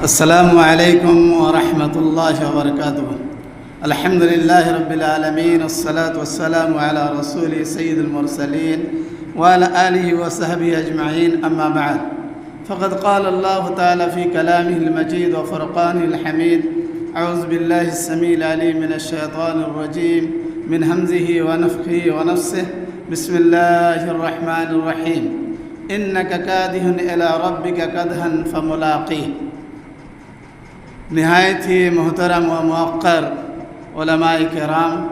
السلام علیکم ورحمۃ اللہ وبرکاتہ۔ الحمد للہ رب العالمین، والصلاة والسلام علی رسول سید المرسلین وعلی آلہ وصحبہ اجمعین، اما بعد فقد قال اللہ تعالی فی کلامہ المجید وفرقانہ الحمید: اعوذ باللہ السمیع العلیم من الشیطان الرجیم من ہمزہ ونفخہ ونفثہ، بسم اللہ الرحمن الرحیم: انک کادح الی ربک کدحا فملاقیہ۔ نہایت ہی محترم و موقر علماء کرام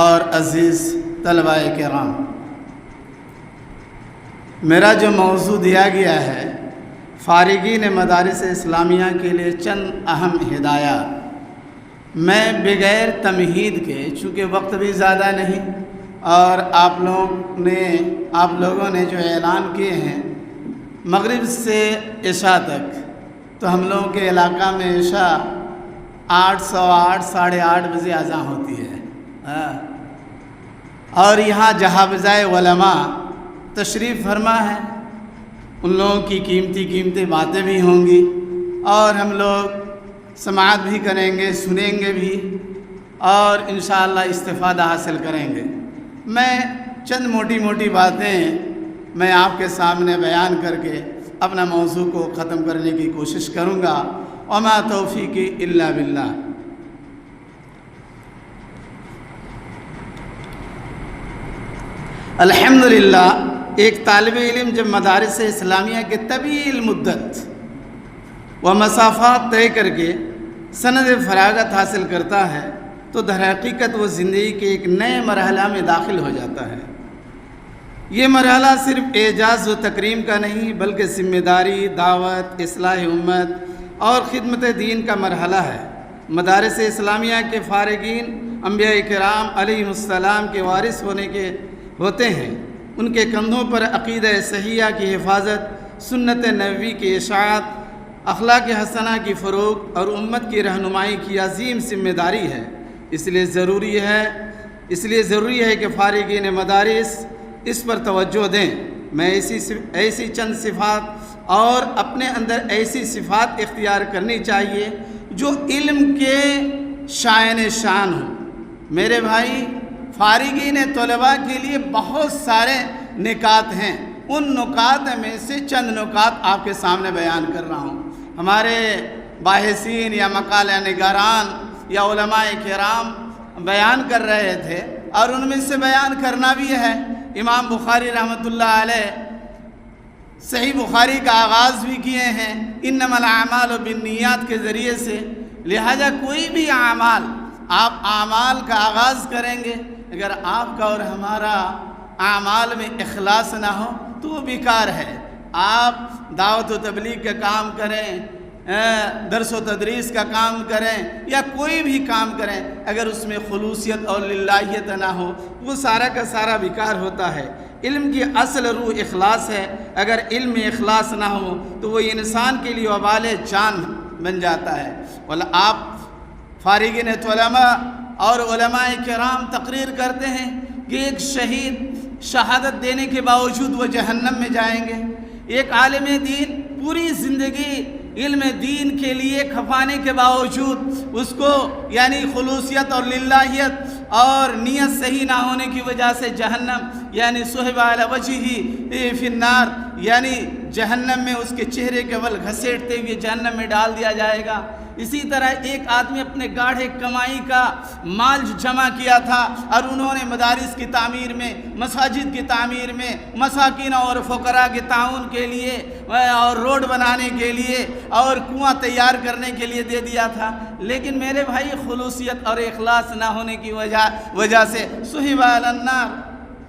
اور عزیز طلباء کرام، میرا جو موضوع دیا گیا ہے فارغین مدارس اسلامیہ کے لیے چند اہم ہدایات، میں بغیر تمہید کے، چونکہ وقت بھی زیادہ نہیں اور آپ لوگوں نے جو اعلان کیے ہیں مغرب سے عشاء تک، تو ہم لوگوں کے علاقہ میں عشاء 8:08 ساڑھے 8 بجے اذان ہوتی ہے، اور یہاں جہابذۂ علماء تشریف فرما ہے، ان لوگوں کی قیمتی باتیں بھی ہوں گی اور ہم لوگ سماعت بھی کریں گے، سنیں گے بھی اور انشاءاللہ استفادہ حاصل کریں گے۔ میں چند موٹی باتیں میں آپ کے سامنے بیان کر کے اپنا موضوع کو ختم کرنے کی کوشش کروں گا، وما توفیقی الا باللہ۔ الحمدللہ ایک طالب علم جب مدارس اسلامیہ کے طویل مدت و مسافات طے کر کے سند فراغت حاصل کرتا ہے تو در حقیقت وہ زندگی کے ایک نئے مرحلہ میں داخل ہو جاتا ہے۔ یہ مرحلہ صرف اعزاز و تکریم کا نہیں بلکہ ذمہ داری، دعوت، اصلاح امت اور خدمت دین کا مرحلہ ہے۔ مدارس اسلامیہ کے فارغین انبیاء کرام علیہم السلام کے وارث ہوتے ہیں۔ ان کے کندھوں پر عقیدہ صحیحہ کی حفاظت، سنت نبوی کی اشاعت، اخلاق حسنہ کی فروغ اور امت کی رہنمائی کی عظیم ذمہ داری ہے۔ اس لیے ضروری ہے کہ فارغین مدارس اس پر توجہ دیں۔ میں ایسی چند صفات اور اپنے اندر ایسی صفات اختیار کرنی چاہیے جو علم کے شان ہوں۔ میرے بھائی، فارغین طلباء کے لیے بہت سارے نکات ہیں، ان نکات میں سے چند نکات آپ کے سامنے بیان کر رہا ہوں۔ ہمارے باحثین یا مقالہ نگاران یا علماء کرام بیان کر رہے تھے اور ان میں سے بیان کرنا بھی ہے۔ امام بخاری رحمۃ اللہ علیہ صحیح بخاری کا آغاز بھی کیے ہیں انما الاعمال بالنیات کے ذریعے سے، لہذا کوئی بھی آپ اعمال کا آغاز کریں گے، اگر آپ کا اور ہمارا اعمال میں اخلاص نہ ہو تو وہ بیکار ہے۔ آپ دعوت و تبلیغ کا کام کریں، درس و تدریس کا کام کریں یا کوئی بھی کام کریں، اگر اس میں خلوصیت اور للہیت نہ ہو وہ سارا کا سارا بیکار ہوتا ہے۔ علم کی اصل روح اخلاص ہے، اگر علم میں اخلاص نہ ہو تو وہ انسان کے لیے وبال جان بن جاتا ہے۔ آپ فارغین علماء اور علماء کرام تقریر کرتے ہیں کہ ایک شہید شہادت دینے کے باوجود وہ جہنم میں جائیں گے، ایک عالم دین پوری زندگی علم دین کے لیے کھپانے کے باوجود اس کو خلوصیت اور للہیت اور نیت صحیح نہ ہونے کی وجہ سے جہنم صحب علی وجہہ فی النار، جہنم میں اس کے چہرے کے بل گھسیٹتے ہوئے جہنم میں ڈال دیا جائے گا۔ اسی طرح ایک آدمی اپنے گاڑھے کمائی کا مال جمع کیا تھا اور انہوں نے مدارس کی تعمیر میں، مساجد کی تعمیر میں، مساکین اور فقراء کے تعاون کے لیے اور روڈ بنانے کے لیے اور کنواں تیار کرنے کے لیے دے دیا تھا، لیکن میرے بھائی خلوصیت اور اخلاص نہ ہونے کی وجہ سے صحب علی النار،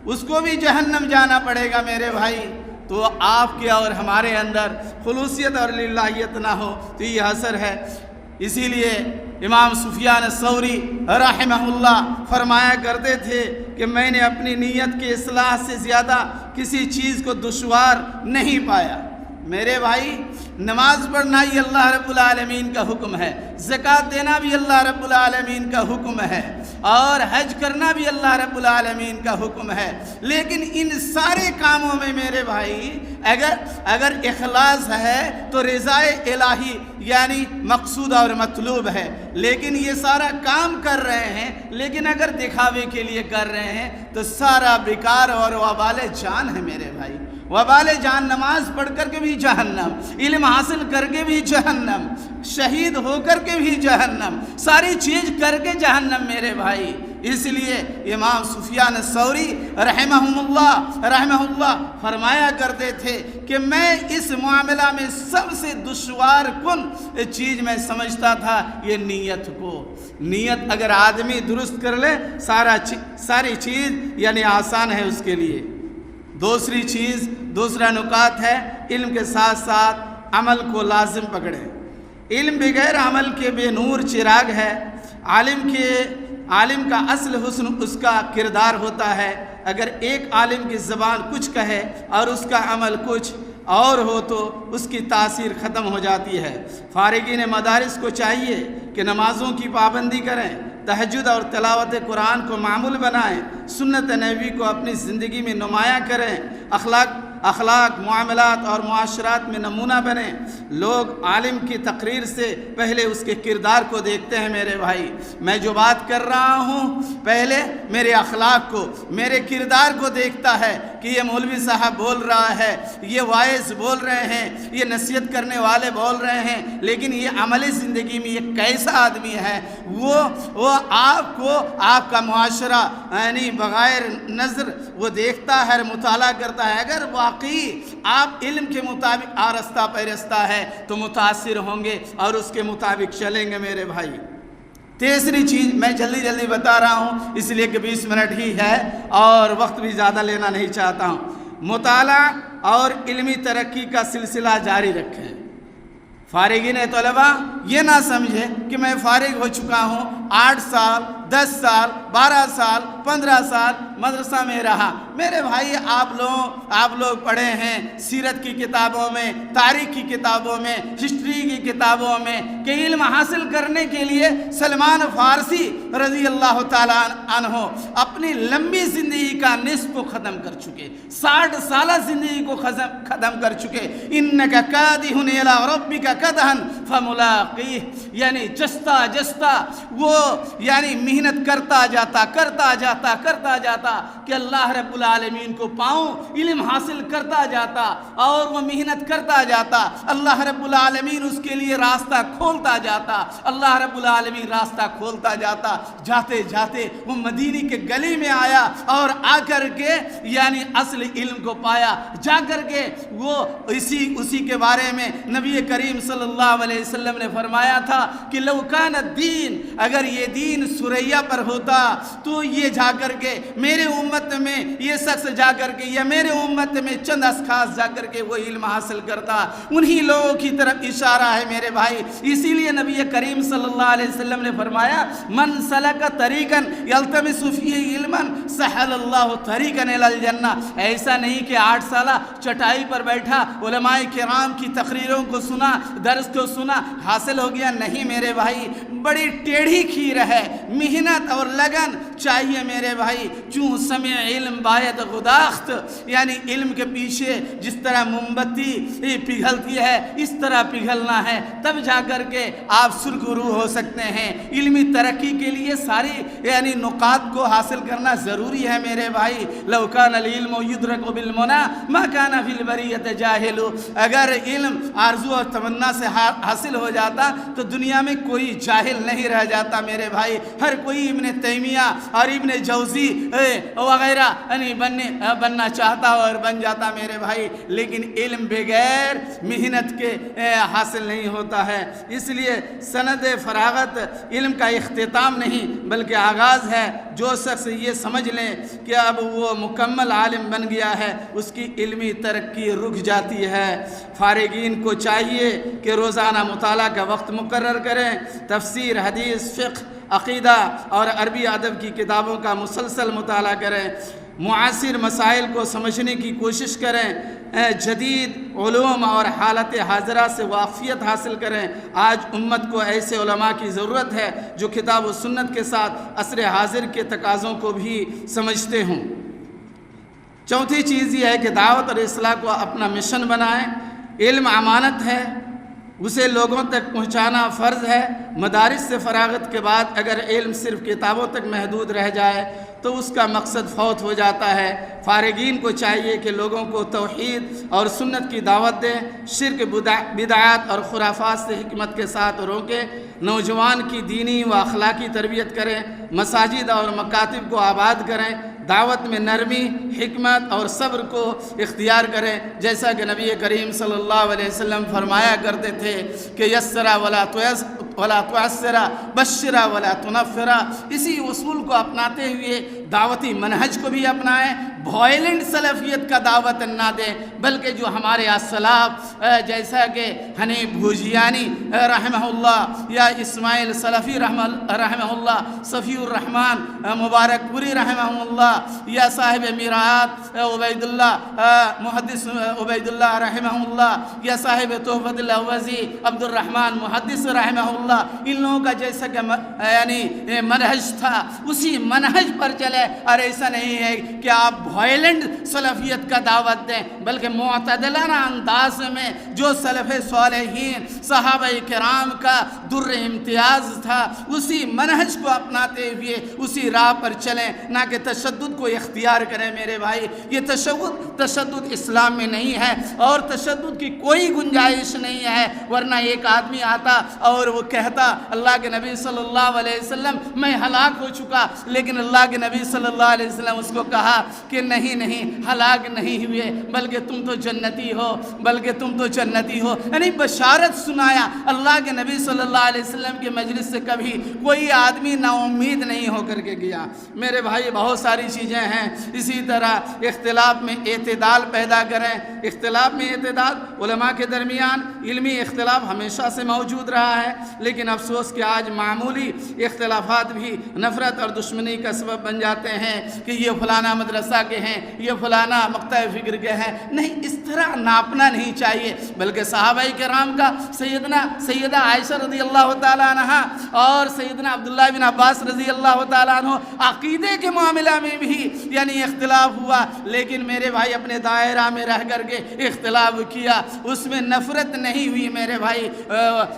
اس کو بھی جہنم جانا پڑے گا۔ میرے بھائی، تو آپ کے اور ہمارے اندر خلوصیت اور للہیت نہ ہو تو یہ اثر ہے۔ اسی لیے امام سفیان الثوری رحمہ اللہ فرمایا کرتے تھے کہ میں نے اپنی نیت کی اصلاح سے زیادہ کسی چیز کو دشوار نہیں پایا۔ میرے بھائی نماز پڑھنا یہ اللہ رب العالمین کا حکم ہے، زکوٰۃ دینا بھی اللہ رب العالمین کا حکم ہے، اور حج کرنا بھی اللہ رب العالمین کا حکم ہے، لیکن ان سارے کاموں میں میرے بھائی اگر اخلاص ہے تو رضائے الہی یعنی مقصود اور مطلوب ہے، لیکن یہ سارا کام کر رہے ہیں لیکن اگر دکھاوے کے لیے کر رہے ہیں تو سارا بیکار اور وبال جان ہے میرے بھائی، وبال جان، نماز پڑھ کر کے بھی جہنم، علم حاصل کر کے بھی جہنم، شہید ہو کر کے بھی جہنم، ساری چیز کر کے جہنم میرے بھائی۔ اس لیے امام سفیان الثوری رحمہ اللہ فرمایا کرتے تھے کہ میں اس معاملہ میں سب سے دشوار کن چیز میں سمجھتا تھا یہ نیت کو۔ نیت اگر آدمی درست کر لے ساری چیز یعنی آسان ہے اس کے لیے۔ دوسرا نکات ہے علم کے ساتھ ساتھ عمل کو لازم پکڑیں۔ علم بغیر عمل کے بے نور چراغ ہے۔ عالم کا اصل حسن اس کا کردار ہوتا ہے۔ اگر ایک عالم کی زبان کچھ کہے اور اس کا عمل کچھ اور ہو تو اس کی تاثیر ختم ہو جاتی ہے۔ فارغین مدارس کو چاہیے کہ نمازوں کی پابندی کریں، تہجد اور تلاوت قرآن کو معمول بنائیں، سنت نبوی کو اپنی زندگی میں نمایاں کریں، اخلاق معاملات اور معاشرات میں نمونہ بنیں۔ لوگ عالم کی تقریر سے پہلے اس کے کردار کو دیکھتے ہیں میرے بھائی۔ میں جو بات کر رہا ہوں پہلے میرے اخلاق کو، میرے کردار کو دیکھتا ہے کہ یہ مولوی صاحب بول رہا ہے، یہ وائز بول رہے ہیں، یہ نصیحت کرنے والے بول رہے ہیں، لیکن یہ عملی زندگی میں یہ کیسا آدمی ہے، وہ آپ کا معاشرہ یعنی بغیر نظر وہ دیکھتا ہے، مطالعہ کرتا ہے۔ اگر واقعی آپ علم کے مطابق آرستہ پیرستہ ہے تو متاثر ہوں گے اور اس کے مطابق چلیں گے میرے بھائی۔ تیسری چیز میں جلدی بتا رہا ہوں اس لیے کہ 20 منٹ ہی ہے اور وقت بھی زیادہ لینا نہیں چاہتا ہوں۔ مطالعہ اور علمی ترقی کا سلسلہ جاری رکھیں۔ فارغین طلبہ یہ نہ سمجھیں کہ میں فارغ ہو چکا ہوں، 8 سال 10 سال 12 سال 15 سال مدرسہ میں رہا۔ میرے بھائی آپ لوگ پڑھے ہیں سیرت کی کتابوں میں، تاریخ کی کتابوں میں، ہسٹری کی کتابوں میں کہ علم حاصل کرنے کے لیے سلمان فارسی رضی اللہ تعالیٰ عنہ اپنی لمبی زندگی کا نصف کو ختم کر چکے، 60 سالہ زندگی کو ختم کر چکے۔ انک کادح الی ربک کدحا فملاقیہ، یعنی جستا وہ یعنی محنت کرتا جاتا کہ اللہ رب العالمین کو پاؤں، علم حاصل کرتا جاتا اور وہ محنت کرتا جاتا، اللہ رب العالمین اس کے لیے راستہ کھولتا جاتا، اللہ رب العالمین راستہ کھولتا جاتا۔ جاتے جاتے وہ مدینے کے گلی میں آیا اور آ کر کے یعنی اصل علم کو پایا۔ جا کر کے وہ اسی کے بارے میں نبی کریم صلی اللہ علیہ وسلم نے فرمایا تھا کہ لو کان الدین، اگر یہ دین سریا پر ہوتا تو یہ جا کر کے میرے امت میں یہ شخص جا کر کے یا میرے امت میں چند اشخاص جا کر کے وہ علم حاصل کرتا، انہی لوگوں کی طرف اشارہ ہے میرے بھائی۔ اسی لیے نبی کریم صلی اللہ علیہ وسلم نے فرمایا من سلک طریقا یلتمس فیہ علما سہل اللہ طریقا الی الجنہ۔ ایسا نہیں کہ 8 سالہ چٹائی پر بیٹھا علماء کرام کی تقریروں کو سنا، درس کو سنا، حاصل ہو گیا، نہیں میرے بھائی، بڑی ٹیڑھی کھیر ہے، محنت اور لگن چاہیے میرے بھائی۔ چوں سمع علم باید غداخت، یعنی علم کے پیچھے جس طرح موم بتی پگھلتی ہے اس طرح پگھلنا ہے، تب جا کر کے آپ سرخرو ہو سکتے ہیں۔ علمی ترقی کے لیے ساری یعنی نقاط کو حاصل کرنا ضروری ہے میرے بھائی۔ لو کان العلم یدرک بالمنی ما کان فی البریۃ جاہل، اگر علم آرزو اور تمنا سے حاصل ہو جاتا تو دنیا میں کوئی جاہل نہیں رہ جاتا میرے بھائی۔ ہر کوئی ابن تیمیہ اور ابن جوزی وغیرہ بننا چاہتا اور بن جاتا میرے بھائی، لیکن علم بغیر محنت کے حاصل نہیں ہوتا ہے۔ اس لیے سند فراغت علم کا اختتام نہیں بلکہ آغاز ہے۔ جو شخص یہ سمجھ لیں کہ اب وہ مکمل عالم بن گیا ہے اس کی علمی ترقی رک جاتی ہے۔ فارغین کو چاہیے کہ روزانہ مطالعہ کا وقت مقرر کریں، تفسیر، حدیث، فقہ، عقیدہ اور عربی ادب کی کتابوں کا مسلسل مطالعہ کریں۔ معاصر مسائل کو سمجھنے کی کوشش کریں، جدید علوم اور حالت حاضرہ سے واقفیت حاصل کریں۔ آج امت کو ایسے علماء کی ضرورت ہے جو کتاب و سنت کے ساتھ عصر حاضر کے تقاضوں کو بھی سمجھتے ہوں۔ چوتھی چیز یہ ہے کہ دعوت اور اصلاح کو اپنا مشن بنائیں۔ علم امانت ہے، اسے لوگوں تک پہنچانا فرض ہے۔ مدارس سے فراغت کے بعد اگر علم صرف کتابوں تک محدود رہ جائے تو اس کا مقصد فوت ہو جاتا ہے۔ فارغین کو چاہیے کہ لوگوں کو توحید اور سنت کی دعوت دیں، شرک، بدعات اور خرافات سے حکمت کے ساتھ روکیں، نوجوان کی دینی و اخلاقی تربیت کریں، مساجد اور مکاتب کو آباد کریں، دعوت میں نرمی، حکمت اور صبر کو اختیار کریں، جیسا کہ نبی کریم صلی اللہ علیہ وسلم فرمایا کرتے تھے کہ یسرا ولا تعسرا، بشرا ولا تنفرا۔ اسی اصول کو اپناتے ہوئے دعوتی منہج کو بھی اپنائیں، وائلنٹ سلفیت کا دعوت نہ دیں، بلکہ جو ہمارے اسلاف جیسا کہ حنیف بھوجیانی رحمہ اللہ یا اسماعیل سلفی رحمہ اللہ، صفی الرحمن مبارک پوری رحمہ اللہ یا صاحب میرات عبید اللہ محدث عبید اللہ رحمہ اللہ یا صاحب تحفۃ الاوزی عبد الرحمن محدث رحمہ اللہ، ان لوگوں کا جیسا کہ یعنی منہج تھا اسی منہج پر چلے، اور ایسا نہیں ہے کہ آپ وائلنٹ سلفیت کا دعوت دیں، بلکہ معتدلانہ انداز میں جو سلف صالحین صحابہ کرام کا در امتیاز تھا اسی منہج کو اپناتے ہوئے اسی راہ پر چلیں، نہ کہ تشدد کو اختیار کریں۔ میرے بھائی، یہ تشدد اسلام میں نہیں ہے اور تشدد کی کوئی گنجائش نہیں ہے، ورنہ ایک آدمی آتا اور وہ کہتا اللہ کے نبی صلی اللہ علیہ وسلم میں ہلاک ہو چکا، لیکن اللہ کے نبی صلی اللہ علیہ وسلم اس کو کہا کہ نہیں ہلاک نہیں ہوئے، بلکہ تم تو جنتی ہو، یعنی بشارت سنایا۔ اللہ کے نبی صلی اللہ علیہ وسلم کے مجلس سے کبھی کوئی آدمی نا امید نہیں ہو کر کے گیا۔ میرے بھائی، بہت ساری چیزیں ہیں۔ اسی طرح اختلاف میں اعتدال پیدا کریں۔ اختلاف میں اعتدال، علماء کے درمیان علمی اختلاف ہمیشہ سے موجود رہا ہے، لیکن افسوس کہ آج معمولی اختلافات بھی نفرت اور دشمنی کا سبب بن جاتے ہیں کہ یہ فلانا مدرسہ کے ہیں، یہ فلانا مقطع فکر کے ہیں۔ نہیں، اس طرح ناپنا نہیں چاہیے، بلکہ صحابہ کرام کا سیدہ عائشہ رضی اللہ تعالیٰ عنہ اور سیدنا عبداللہ بن عباس رضی اللہ تعالیٰ عنہ عقیدے کے معاملہ میں بھی یعنی اختلاف ہوا، لیکن میرے بھائی اپنے دائرہ میں رہ کر کے اختلاف کیا، اس میں نفرت نہیں ہوئی۔ میرے بھائی،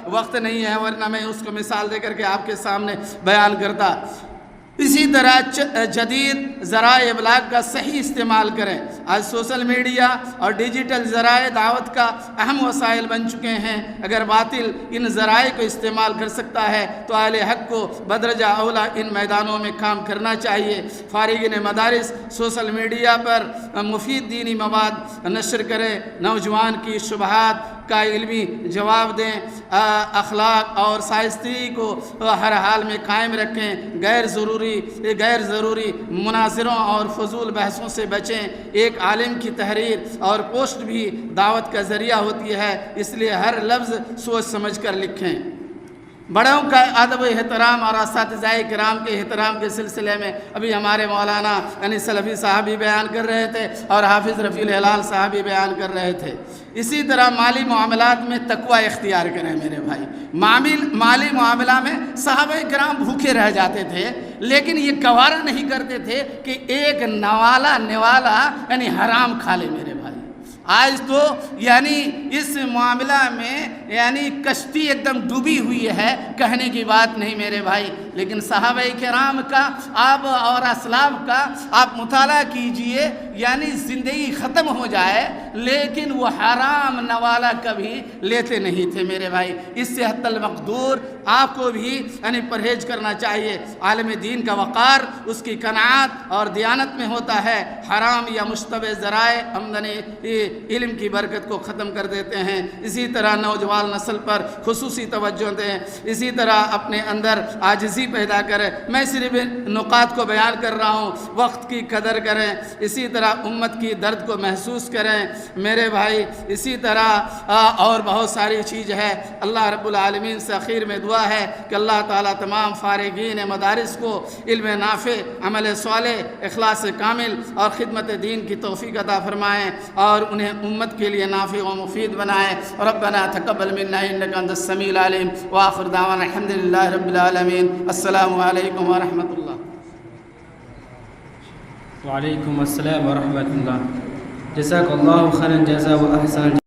وقت نہیں ہے ورنہ میں اس کو مثال دے کر کے آپ کے سامنے بیان کرتا۔ اسی طرح جدید ذرائع ابلاغ کا صحیح استعمال کریں۔ آج سوشل میڈیا اور ڈیجیٹل ذرائع دعوت کا اہم وسائل بن چکے ہیں۔ اگر باطل ان ذرائع کو استعمال کر سکتا ہے تو اہل حق کو بدرجہ اولا ان میدانوں میں کام کرنا چاہیے۔ فارغین مدارس سوشل میڈیا پر مفید دینی مواد نشر کریں، نوجوان کی شبہات کا علمی جواب دیں، اخلاق اور شائستگی کو ہر حال میں قائم رکھیں، غیر ضروری مناظروں اور فضول بحثوں سے بچیں۔ ایک عالم کی تحریر اور پوسٹ بھی دعوت کا ذریعہ ہوتی ہے، اس لیے ہر لفظ سوچ سمجھ کر لکھیں۔ بڑوں کا ادب و احترام اور اساتذہ کرام کے احترام کے سلسلے میں ابھی ہمارے مولانا یعنی سلفی صاحب بھی بیان کر رہے تھے اور حافظ رفیع الہلال صاحب بھی بیان کر رہے تھے۔ اسی طرح مالی معاملات میں تقوی اختیار کریں میرے بھائی۔ مالی معاملہ میں صحابہ کرام بھوکے رہ جاتے تھے، لیکن یہ گوارا نہیں کرتے تھے کہ ایک نوالا یعنی حرام کھا لے میرے بھائی۔ آج تو یعنی اس معاملہ میں یعنی کشتی ایک دم ڈوبی ہوئی ہے، کہنے کی بات نہیں میرے بھائی۔ لیکن صحابہ کرام کا آپ اور اسلاف کا آپ مطالعہ کیجئے، یعنی زندگی ختم ہو جائے لیکن وہ حرام نوالا کبھی لیتے نہیں تھے میرے بھائی۔ اس سے حتی المقدور آپ کو بھی یعنی پرہیز کرنا چاہیے۔ عالم دین کا وقار اس کی قناعت اور دیانت میں ہوتا ہے۔ حرام یا مشتبہ ذرائع آمدنی علم کی برکت کو ختم کر دیتے ہیں۔ اسی طرح نوجوان نوجوان نسل پر خصوصی توجہ دیں، اسی طرح اپنے اندر عاجزی پیدا کریں۔ میں صرف نکات کو بیان کر رہا ہوں، وقت کی قدر کریں، اسی طرح امت کی درد کو محسوس کریں میرے بھائی۔ اسی طرح اور بہت ساری چیز ہے۔ اللہ رب العالمین سے آخر میں دعا ہے کہ اللہ تعالیٰ تمام فارغین مدارس کو علم نافع، عمل صالح، اخلاص کامل اور خدمت دین کی توفیق عطا فرمائیں اور انہیں امت کے لیے نافع و مفید بنائیں۔ ربنا تقبل منا انک انت السمیع العلیم وآخر دعوانا الحمد للہ رب العالمین۔ السلام علیکم ورحمۃ اللہ۔ وعلیکم السلام ورحمۃ اللہ۔ جزاک اللہ خیرا جزا و احسن